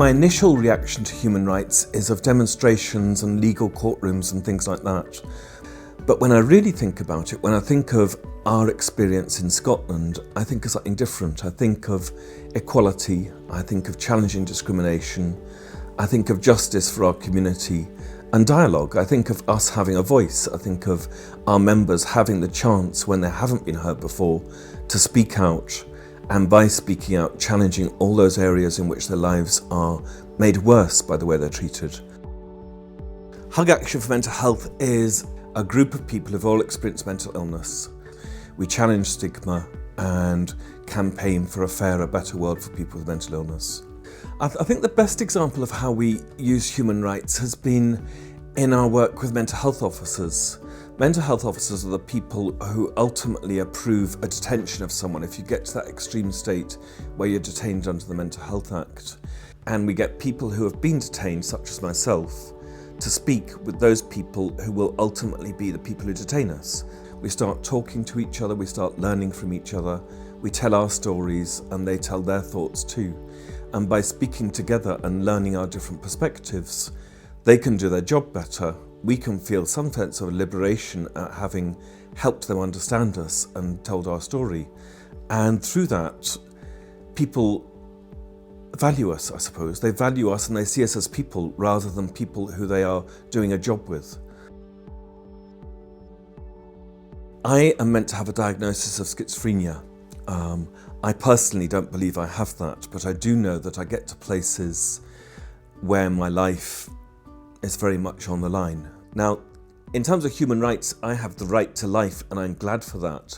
My initial reaction to human rights is of demonstrations and legal courtrooms and things like that. But when I really think about it, when I think of our experience in Scotland, I think of something different. I think of equality, I think of challenging discrimination, I think of justice for our community and dialogue. I think of us having a voice. I think of our members having the chance, when they haven't been heard before, to speak out, and by speaking out, challenging all those areas in which their lives are made worse by the way they're treated. Hug Action for Mental Health is a group of people who've all experienced mental illness. We challenge stigma and campaign for a fairer, better world for people with mental illness. I think the best example of how we use human rights has been in our work with mental health officers. Mental health officers are the people who ultimately approve a detention of someone if you get to that extreme state where you're detained under the Mental Health Act. And we get people who have been detained, such as myself, to speak with those people who will ultimately be the people who detain us. We start talking to each other, we start learning from each other, we tell our stories and they tell their thoughts too. And by speaking together and learning our different perspectives, they can do their job better. We can feel some sense of liberation at having helped them understand us and told our story. And through that, people value us, I suppose. They value us and they see us as people rather than people who they are doing a job with. I am meant to have a diagnosis of schizophrenia. I personally don't believe I have that, but I do know that I get to places where my life is very much on the line. Now, in terms of human rights, I have the right to life and I'm glad for that.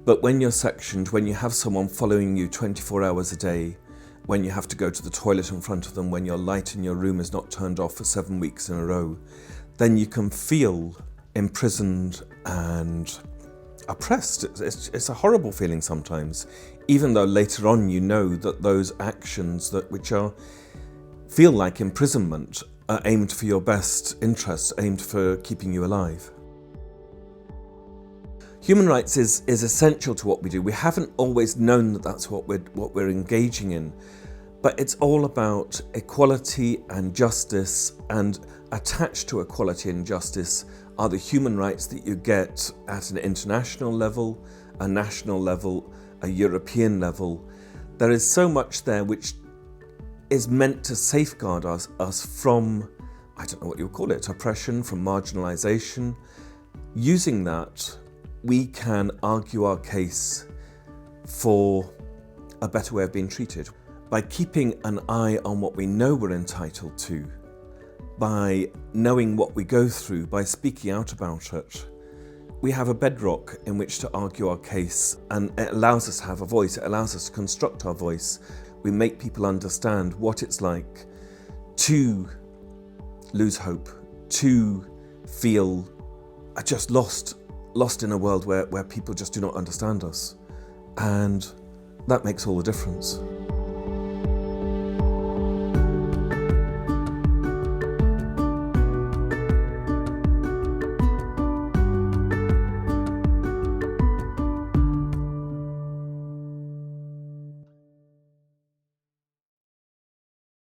But when you're sectioned, when you have someone following you 24 hours a day, when you have to go to the toilet in front of them, when your light in your room is not turned off for 7 weeks in a row, then you can feel imprisoned and oppressed. It's a horrible feeling sometimes, even though later on you know that those actions which feel like imprisonment are aimed for your best interests, aimed for keeping you alive. Human rights is essential to what we do. We haven't always known that that's what we're engaging in, but it's all about equality and justice, and attached to equality and justice are the human rights that you get at an international level, a national level, a European level. There is so much there which is meant to safeguard us from, I don't know what you would call it, oppression, from marginalisation. Using that, we can argue our case for a better way of being treated. By keeping an eye on what we know we're entitled to, by knowing what we go through, by speaking out about it, we have a bedrock in which to argue our case, and it allows us to have a voice, it allows us to construct our voice. We make people understand what it's like to lose hope, to feel just lost in a world where people just do not understand us. And that makes all the difference.